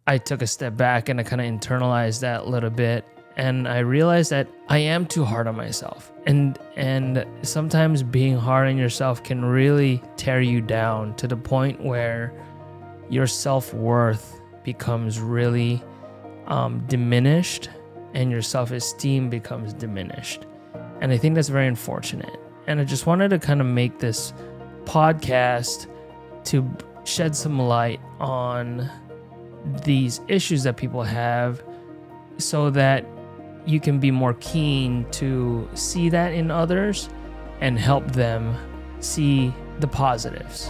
I took a step back and I kind of internalized that a little bit. And I realized that I am too hard on myself. And sometimes being hard on yourself can really tear you down to the point where your self-worth becomes really diminished and your self-esteem becomes diminished. And I think that's very unfortunate. And I just wanted to kind of make this podcast to shed some light on these issues that people have so that you can be more keen to see that in others and help them see the positives.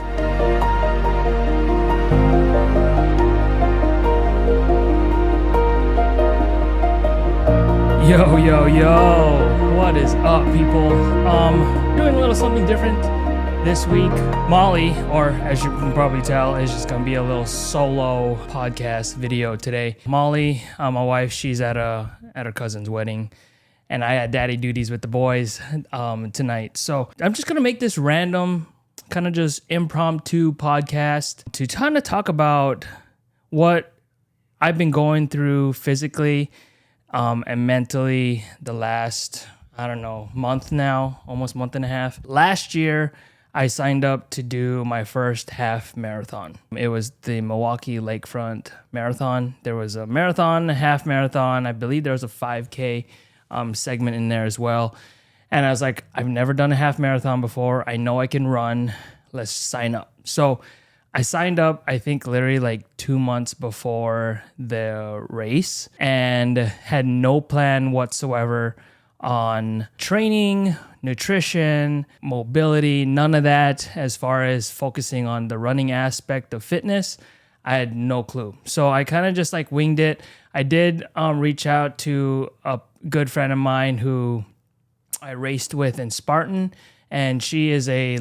Yo, what is up, people? Doing a little something different this week. Molly, or as you can probably tell, is just gonna be a little solo podcast video today. Molly, my wife, she's at her cousin's wedding, and I had daddy duties with the boys tonight. So I'm just gonna make this random, kind of just impromptu podcast to kind of talk about what I've been going through physically and mentally the last, month now, almost month and a half. Last year, I signed up to do my first half marathon. It was the Milwaukee Lakefront Marathon. There was a marathon, a half marathon. I believe there was a 5K segment in there as well. And I was like, I've never done a half marathon before. I know I can run. Let's sign up. So I signed up, I think literally like 2 months before the race and had no plan whatsoever on training, nutrition, mobility, none of that. As far as focusing on the running aspect of fitness, I had no clue. So I kind of just like winged it. I did reach out to a good friend of mine who I raced with in Spartan, and she is a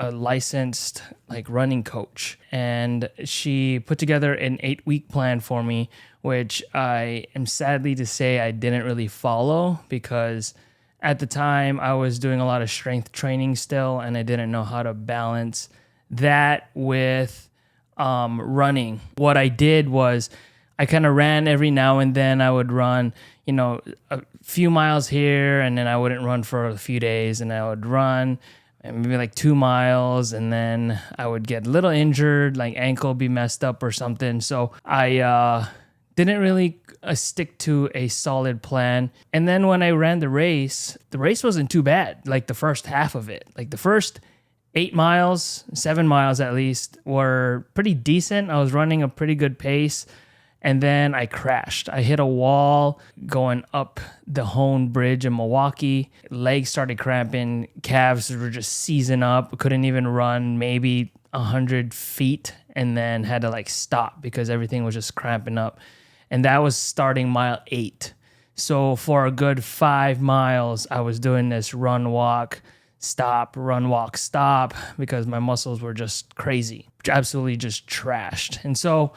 licensed like running coach, and she put together an 8-week plan for me, which I am sadly to say I didn't really follow because at the time I was doing a lot of strength training still, and I didn't know how to balance that with running. What I did was I kind of ran every now and then. I would run, a few miles here, and then I wouldn't run for a few days, and I would run maybe like 2 miles, and then I would get a little injured, like ankle be messed up or something. So I didn't really stick to a solid plan. And then when I ran the race wasn't too bad. Like the first half of it, like the first 8 miles, 7 miles at least, were pretty decent. I was running a pretty good pace. And then I crashed. I hit a wall going up the Hone Bridge in Milwaukee. Legs started cramping. Calves were just seizing up. Couldn't even run maybe 100 feet, and then had to like stop because everything was just cramping up. And that was starting mile 8. So for a good 5 miles, I was doing this run, walk, stop, run, walk, stop, because my muscles were just crazy, absolutely just trashed. And so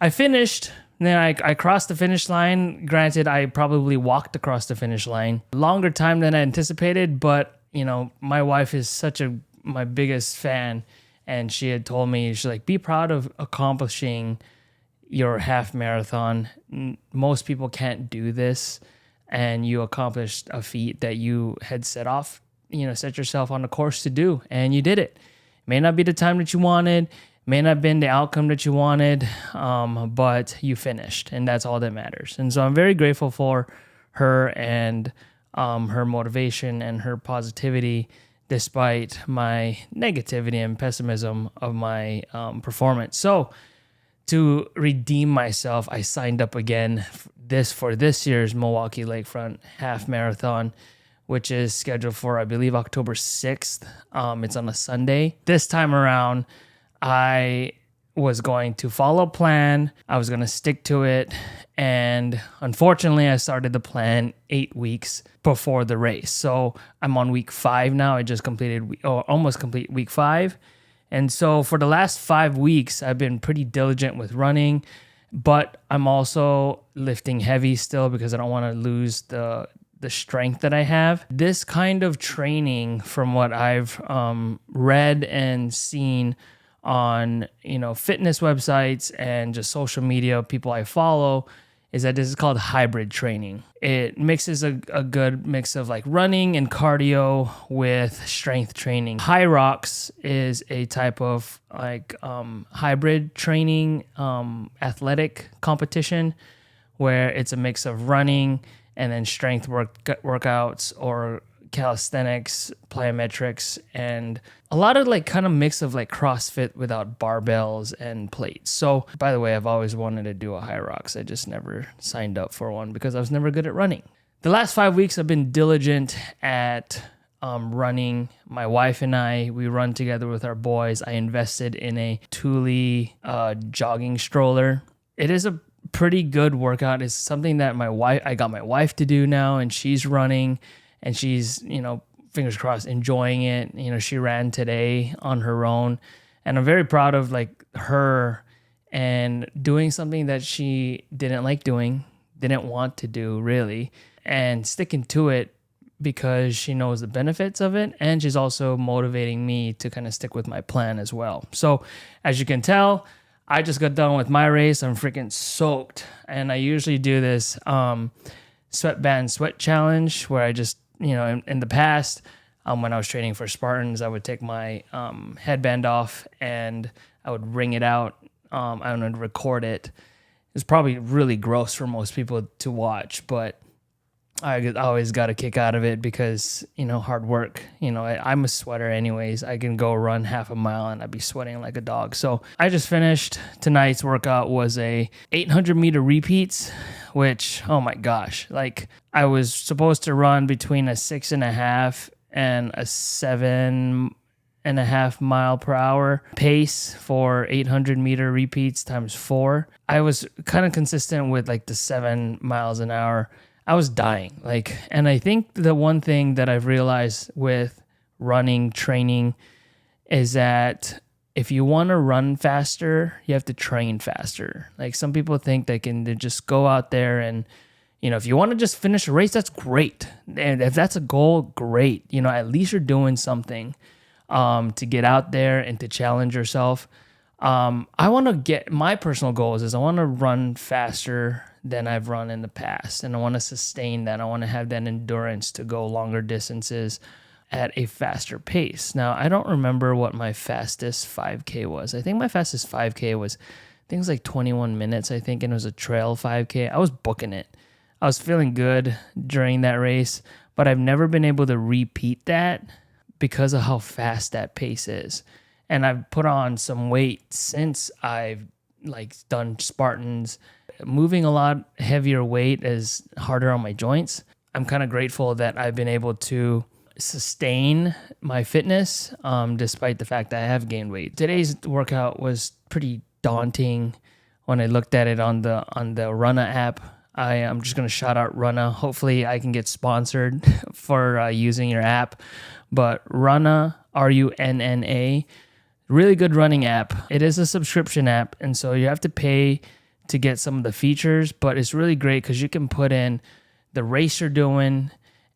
I finished, then I crossed the finish line. Granted, I probably walked across the finish line. Longer time than I anticipated, but, my wife is my biggest fan, and she had told me, she's like, be proud of accomplishing your half marathon. Most people can't do this, and you accomplished a feat that you had set yourself on a course to do, and you did it. May not be the time that you wanted, may not have been the outcome that you wanted, but you finished, and that's all that matters. And so I'm very grateful for her and her motivation and her positivity, despite my negativity and pessimism of my performance. So to redeem myself, I signed up again for this year's Milwaukee Lakefront Half Marathon, which is scheduled for, I believe, October 6th. It's on a Sunday. This time around, I was going to follow plan. I was going to stick to it. And unfortunately, I started the plan 8 weeks before the race. So I'm on week 5 now. I just almost complete week 5. And so for the last 5 weeks, I've been pretty diligent with running, but I'm also lifting heavy still because I don't want to lose the strength that I have. This kind of training, from what I've read and seen on, fitness websites and just social media, people I follow, is that this is called hybrid training. It mixes a good mix of like running and cardio with strength training. High rocks is a type of like hybrid training, athletic competition where it's a mix of running and then strength workouts or calisthenics, plyometrics, and a lot of like kind of mix of like CrossFit without barbells and plates. So, by the way, I've always wanted to do a high rocks. I just never signed up for one because I was never good at running. The last 5 weeks I've been diligent at running. My wife and we run together with our boys. I invested in a Thule jogging stroller. It is a pretty good workout. It's something that I got my wife to do now, and she's running. And she's, fingers crossed, enjoying it. She ran today on her own. And I'm very proud of like her and doing something that she didn't like doing, didn't want to do really, and sticking to it because she knows the benefits of it. And she's also motivating me to kind of stick with my plan as well. So as you can tell, I just got done with my race. I'm freaking soaked. And I usually do this sweatband sweat challenge where I just, in the past, when I was training for Spartans, I would take my headband off and I would wring it out. I would record it. It's probably really gross for most people to watch, but I always got a kick out of it because, hard work. I'm a sweater anyways. I can go run half a mile and I'd be sweating like a dog. So I just finished. Tonight's workout was a 800 meter repeats, which, oh my gosh, like I was supposed to run between a 6.5 and a 7.5 mile per hour pace for 800 meter repeats times 4. I was kind of consistent with like the 7 miles an hour. I was dying. And I think the one thing that I've realized with running training is that if you want to run faster, you have to train faster. Like some people think they can just go out there and, if you want to just finish a race, that's great. And if that's a goal, great. At least you're doing something to get out there and to challenge yourself. I want to get, my personal goals is I want to run faster than I've run in the past. And I want to sustain that. I want to have that endurance to go longer distances at a faster pace. Now, I don't remember what my fastest 5K was. I think my fastest 5K was, things like 21 minutes, I think, and it was a trail 5K. I was booking it. I was feeling good during that race, but I've never been able to repeat that because of how fast that pace is. And I've put on some weight since I've done Spartans. Moving a lot heavier weight is harder on my joints. I'm kind of grateful that I've been able to sustain my fitness despite the fact that I have gained weight. Today's workout was pretty daunting when I looked at it on the Runna app. I'm just going to shout out Runna. Hopefully I can get sponsored for using your app. But Runna, Runna, really good running app. It is a subscription app, and so you have to pay to get some of the features, but it's really great because you can put in the race you're doing,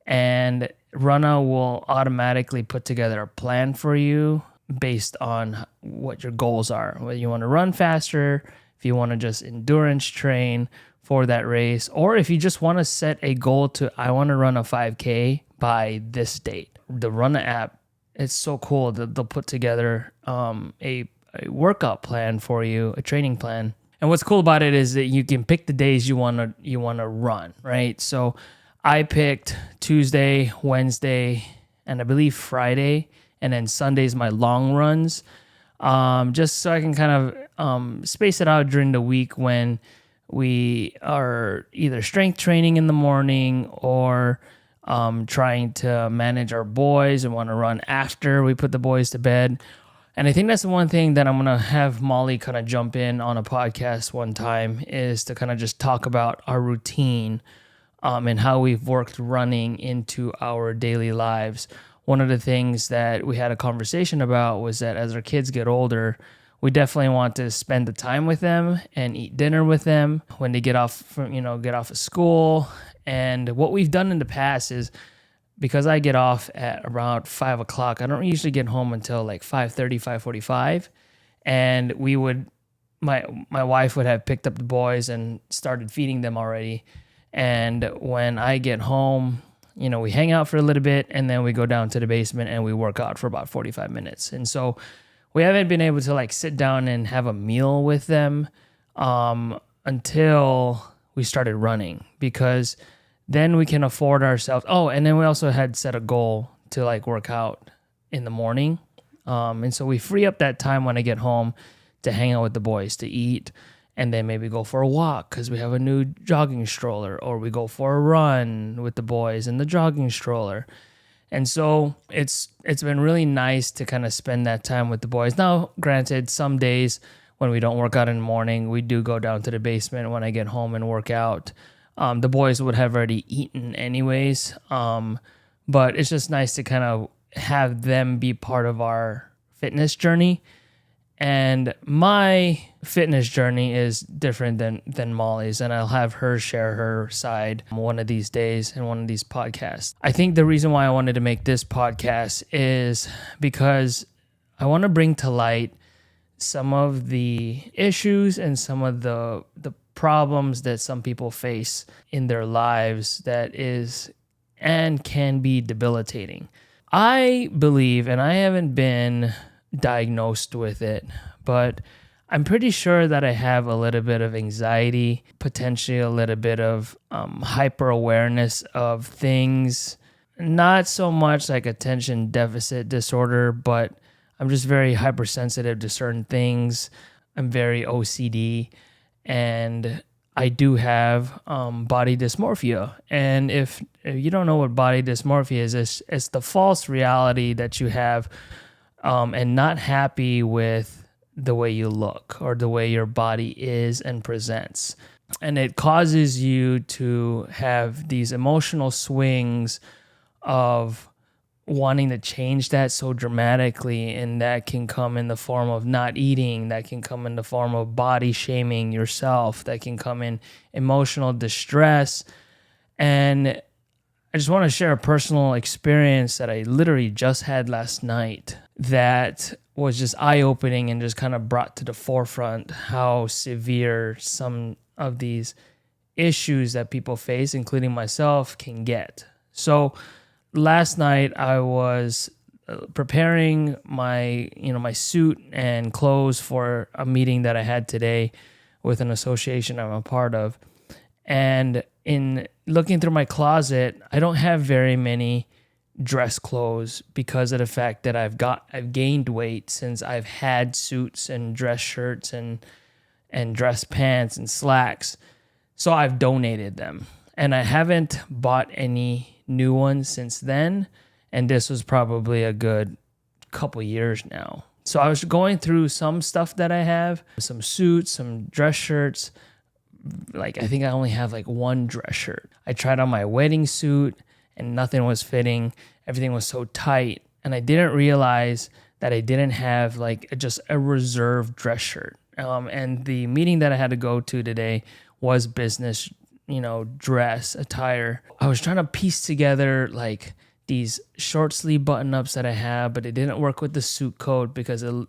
and Runna will automatically put together a plan for you based on what your goals are. Whether you want to run faster, if you want to just endurance train for that race, or if you just want to set a goal to, I want to run a 5K by this date. The Runna app, it's so cool that they'll put together a workout plan for you, a training plan. And what's cool about it is that you can pick the days you want to run, right? So I picked Tuesday, Wednesday, and I believe Friday, and then Sunday's my long runs, just so I can kind of space it out during the week when we are either strength training in the morning or trying to manage our boys and want to run after we put the boys to bed. And I think that's the one thing that I'm going to have Molly kind of jump in on a podcast one time, is to kind of just talk about our routine and how we've worked running into our daily lives. One of the things that we had a conversation about was that as our kids get older, we definitely want to spend the time with them and eat dinner with them when they get off of school. And what we've done in the past is, because I get off at around 5 o'clock, I don't usually get home until like 5:30, 5:45. and my wife would have picked up the boys and started feeding them already. And when I get home, we hang out for a little bit, and then we go down to the basement and we work out for about 45 minutes. And so we haven't been able to sit down and have a meal with them until we started running, because then we can afford ourselves. Oh, and then we also had set a goal to work out in the morning. And so we free up that time when I get home to hang out with the boys, to eat, and then maybe go for a walk because we have a new jogging stroller, or we go for a run with the boys in the jogging stroller. And so it's been really nice to kind of spend that time with the boys. Now, granted, some days when we don't work out in the morning, we do go down to the basement when I get home and work out. The boys would have already eaten anyways, but it's just nice to kind of have them be part of our fitness journey. And my fitness journey is different than Molly's, and I'll have her share her side one of these days in one of these podcasts. I think the reason why I wanted to make this podcast is because I want to bring to light some of the issues and some of the problems that some people face in their lives that is and can be debilitating. I believe, and I haven't been diagnosed with it, but I'm pretty sure that I have a little bit of anxiety, potentially a little bit of hyper awareness of things, not so much like attention deficit disorder, but I'm just very hypersensitive to certain things. I'm very OCD, and I do have body dysmorphia. And if you don't know what body dysmorphia is, it's the false reality that you have and not happy with the way you look or the way your body is and presents. And it causes you to have these emotional swings of wanting to change that so dramatically, and that can come in the form of not eating, that can come in the form of body shaming yourself, that can come in emotional distress. And I just want to share a personal experience that I literally just had last night that was just eye-opening and just kind of brought to the forefront how severe some of these issues that people face, including myself, can get. So last night I was preparing my suit and clothes for a meeting that I had today with an association I'm a part of. And in looking through my closet, I don't have very many dress clothes because of the fact that I've gained weight since I've had suits and dress shirts and dress pants and slacks. So I've donated them, and I haven't bought any new ones since then. And this was probably a good couple years now. So I was going through some stuff that I have, some suits, some dress shirts. I think I only have one dress shirt. I tried on my wedding suit and nothing was fitting. Everything was so tight. And I didn't realize that I didn't have just a reserve dress shirt. And the meeting that I had to go to today was business, dress attire. I was trying to piece together these short sleeve button ups that I have, but it didn't work with the suit coat because it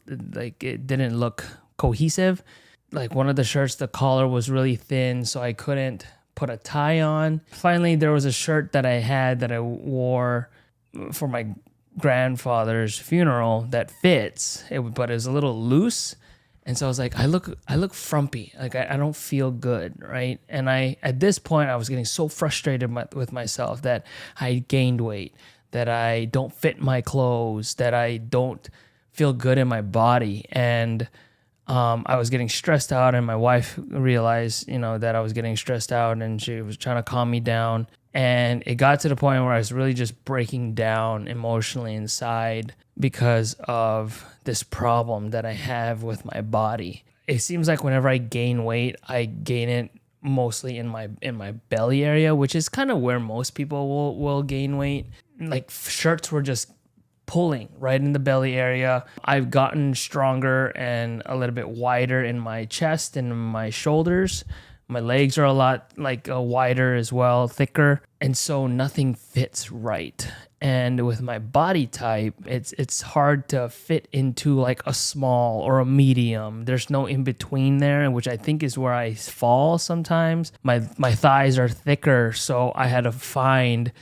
didn't look cohesive. One of the shirts, the collar was really thin, so I couldn't put a tie on. Finally, there was a shirt that I had that I wore for my grandfather's funeral that fits, but it was a little loose. And so I was like, I look frumpy. I don't feel good, right? And at this point, I was getting so frustrated with myself that I gained weight, that I don't fit my clothes, that I don't feel good in my body. And I was getting stressed out, and my wife realized, that I was getting stressed out, and she was trying to calm me down. And it got to the point where I was really just breaking down emotionally inside because of this problem that I have with my body. It seems like whenever I gain weight, I gain it mostly in my belly area, which is kind of where most people will gain weight. Shirts were just pulling right in the belly area. I've gotten stronger and a little bit wider in my chest and my shoulders, My legs are a lot wider as well, thicker. And so nothing fits right. And with my body type, it's hard to fit into like a small or a medium. There's no in between there, which I think is where I fall sometimes. My thighs are thicker, so I had to find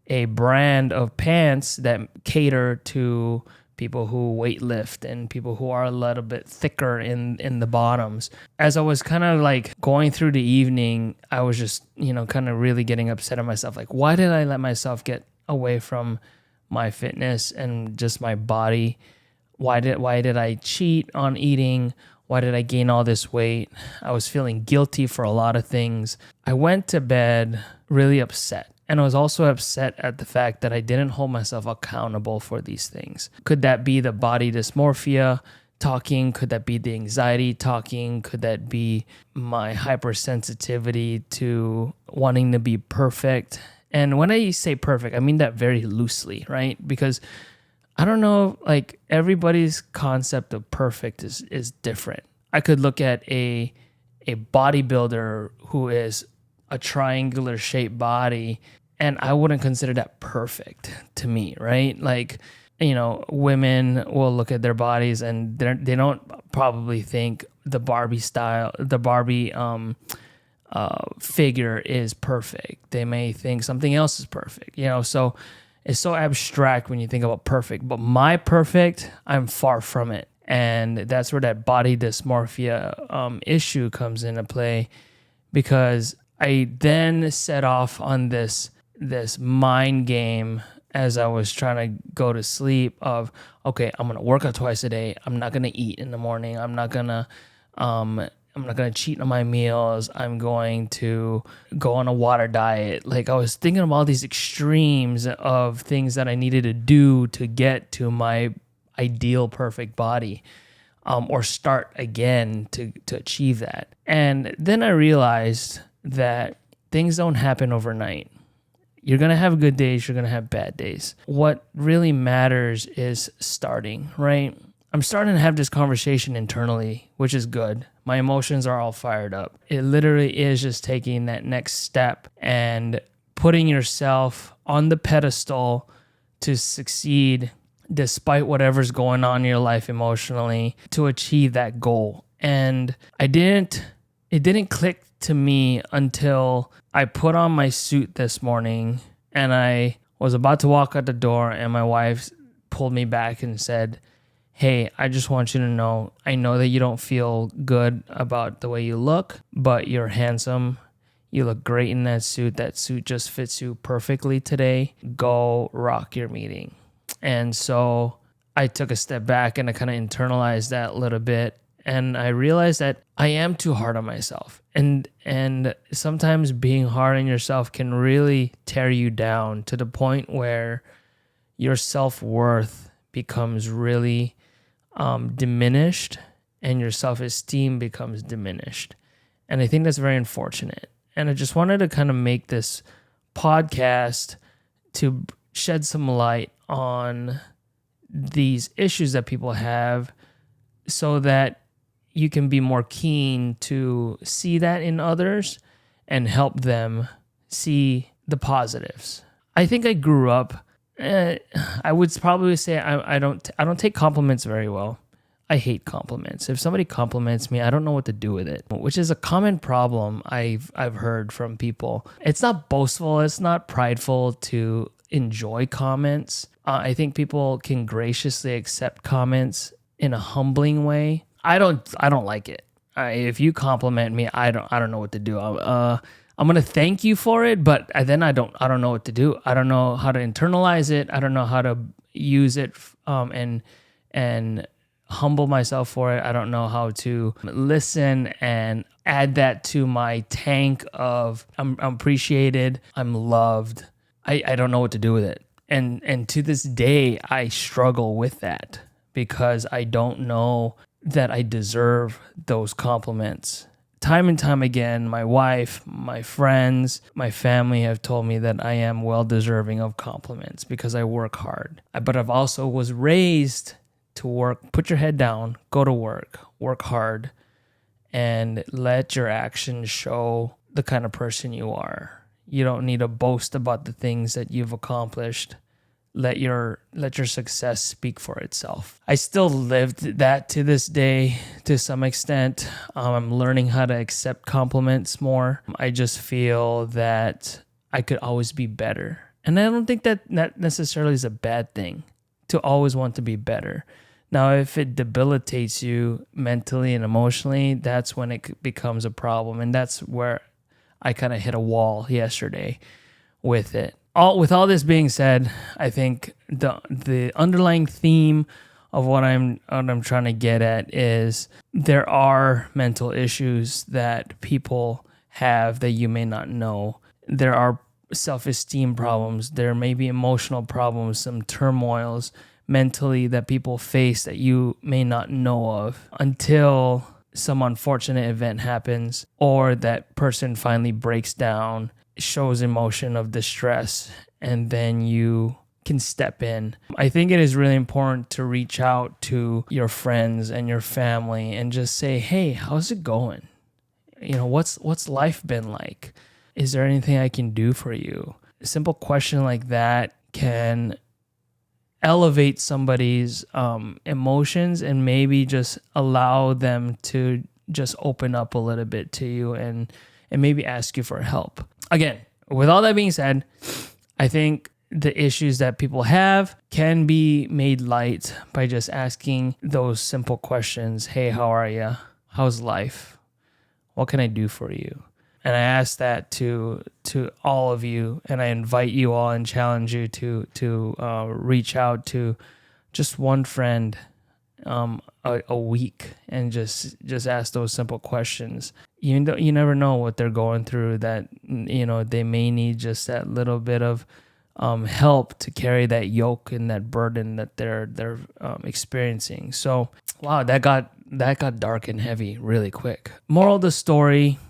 a brand of pants that cater to people who weight lift and people who are a little bit thicker in the bottoms. As I was kind of like going through the evening, I was just, kind of really getting upset at myself. Like, why did I let myself get away from my fitness and just my body? Why did I cheat on eating? Why did I gain all this weight? I was feeling guilty for a lot of things. I went to bed really upset. And I was also upset at the fact that I didn't hold myself accountable for these things. Could that be the body dysmorphia talking? Could that be the anxiety talking? Could that be my hypersensitivity to wanting to be perfect? And when I say perfect, I mean that very loosely, right? Because I don't know, like everybody's concept of perfect is different. I could look at a bodybuilder who is a triangular shaped body, and I wouldn't consider that perfect to me, right? Like, women will look at their bodies and they don't probably think the Barbie figure is perfect. They may think something else is perfect, so it's so abstract when you think about perfect. But my perfect, I'm far from it. And that's where that body dysmorphia issue comes into play, because I then set off on this mind game as I was trying to go to sleep of, okay, I'm going to work out twice a day. I'm not going to eat in the morning. I'm not going to cheat on my meals. I'm going to go on a water diet. Like, I was thinking of all these extremes of things that I needed to do to get to my ideal perfect body, or start again to achieve that. And then I realized that things don't happen overnight. You're going to have good days, you're going to have bad days. What really matters is starting, right? I'm starting to have this conversation internally, which is good. My emotions are all fired up. It literally is just taking that next step and putting yourself on the pedestal to succeed despite whatever's going on in your life emotionally to achieve that goal. And it didn't click to me until I put on my suit this morning and I was about to walk out the door, and my wife pulled me back and said, "Hey, I just want you to know, I know that you don't feel good about the way you look, but you're handsome. You look great in that suit. That suit just fits you perfectly today. Go rock your meeting." And so I took a step back and I kind of internalized that a little bit. And I realized that I am too hard on myself. And sometimes being hard on yourself can really tear you down to the point where your self-worth becomes really diminished and your self-esteem becomes diminished. And I think that's very unfortunate. And I just wanted to kind of make this podcast to shed some light on these issues that people have so that you can be more keen to see that in others and help them see the positives. I think I grew up, I would probably say I don't take compliments very well. I hate compliments. If somebody compliments me, I don't know what to do with it, which is a common problem I've heard from people. It's not boastful, it's not prideful to enjoy comments. I think people can graciously accept comments in a humbling way. I don't like it. If you compliment me, I don't know what to do. I'm gonna thank you for it, but then I don't know what to do. I don't know how to internalize it. I don't know how to use it and humble myself for it. I don't know how to listen and add that to my tank of I'm appreciated, I'm loved. I don't know what to do with it. And to this day, I struggle with that because I don't know that I deserve those compliments. Time and time again, my wife, my friends, my family have told me that I am well deserving of compliments because I work hard. But I've also was raised to work, put your head down, go to work hard, and let your actions show the kind of person you are. You don't need to boast about the things that you've accomplished. Let your success speak for itself. I still lived that to this day to some extent. I'm learning how to accept compliments more. I just feel that I could always be better. And I don't think that necessarily is a bad thing, to always want to be better. Now, if it debilitates you mentally and emotionally, that's when it becomes a problem. And that's where I kind of hit a wall yesterday with it. With all this being said, I think the underlying theme of what I'm trying to get at is there are mental issues that people have that you may not know. There are self-esteem problems. There may be emotional problems, some turmoils mentally that people face that you may not know of until some unfortunate event happens, or that person finally breaks down, shows emotion of distress, and then you can step in. I think it is really important to reach out to your friends and your family and just say, hey, how's it going? What's life been like? Is there anything I can do for you? A simple question like that can elevate somebody's emotions and maybe just allow them to just open up a little bit to you and maybe ask you for help. Again, with all that being said, I think the issues that people have can be made light by just asking those simple questions. Hey, how are you? How's life? What can I do for you? And I ask that to all of you, and I invite you all and challenge you to reach out to just one friend a week and just ask those simple questions. You never know what they're going through, that they may need just that little bit of help to carry that yoke and that burden that they're experiencing. So wow, that got dark and heavy really quick. Moral of the story,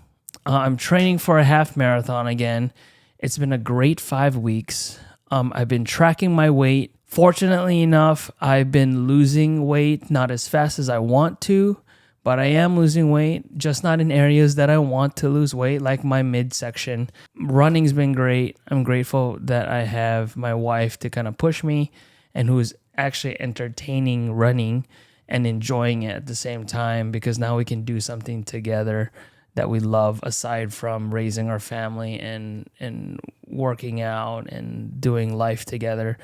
I'm training for a half marathon again. It's been a great 5 weeks. I've been tracking my weight. Fortunately enough, I've been losing weight, not as fast as I want to, but I am losing weight, just not in areas that I want to lose weight, like my midsection. Running's been great. I'm grateful that I have my wife to kind of push me and who's actually entertaining running and enjoying it at the same time, because now we can do something together that we love aside from raising our family and working out and doing life together.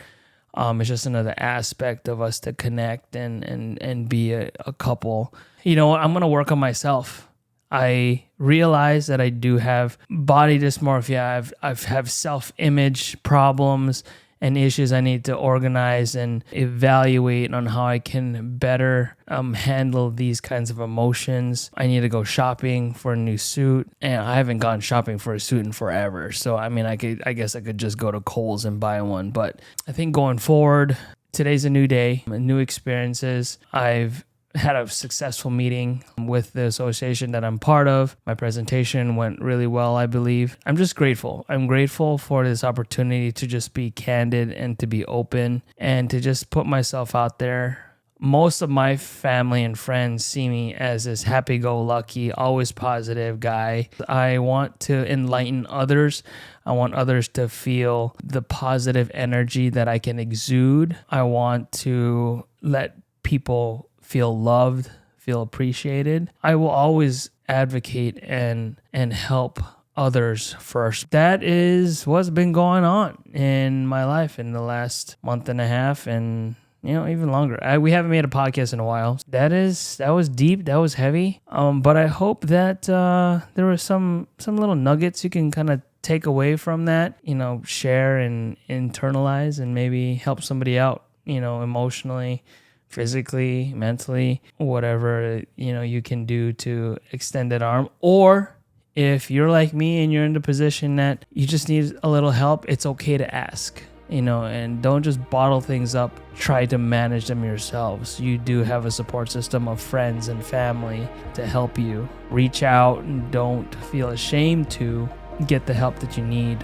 It's just another aspect of us to connect and be a couple. I'm going to work on myself. I realize that I do have body dysmorphia. I have self-image problems and issues I need to organize and evaluate on how I can better handle these kinds of emotions. I need to go shopping for a new suit, and I haven't gone shopping for a suit in forever. So, I guess I could just go to Kohl's and buy one. But I think going forward, today's a new day, new experiences. I've had a successful meeting with the association that I'm part of. My presentation went really well, I believe. I'm just grateful. I'm grateful for this opportunity to just be candid and to be open and to just put myself out there. Most of my family and friends see me as this happy-go-lucky, always positive guy. I want to enlighten others. I want others to feel the positive energy that I can exude. I want to let people feel loved, feel appreciated. I will always advocate and help others first. That is what's been going on in my life in the last month and a half, and even longer. We haven't made a podcast in a while. That was deep. That was heavy. But I hope that there were some little nuggets you can kind of take away from that. Share and internalize, and maybe help somebody out. Emotionally, physically, mentally, whatever, you can do to extend that arm. Or if you're like me and you're in the position that you just need a little help, it's okay to ask, and don't just bottle things up. Try to manage them yourselves. You do have a support system of friends and family to help you. Reach out and don't feel ashamed to get the help that you need.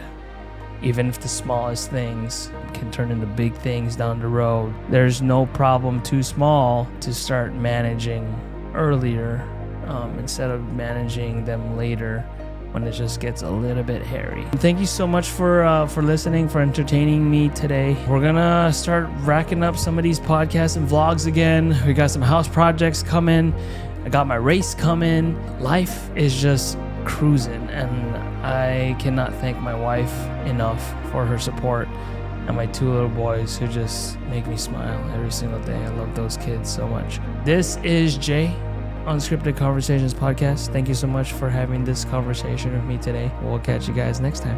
Even if the smallest things can turn into big things down the road. There's no problem too small to start managing earlier instead of managing them later when it just gets a little bit hairy. Thank you so much for listening, for entertaining me today. We're gonna start racking up some of these podcasts and vlogs again. We got some house projects coming. I got my race coming. Life is just cruising, and I cannot thank my wife enough for her support and my 2 little boys who just make me smile every single day. I love those kids so much. This is Jay, Unscripted Conversations Podcast. Thank you so much for having this conversation with me today. We'll catch you guys next time.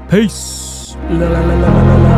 Peace. La, la, la, la, la, la.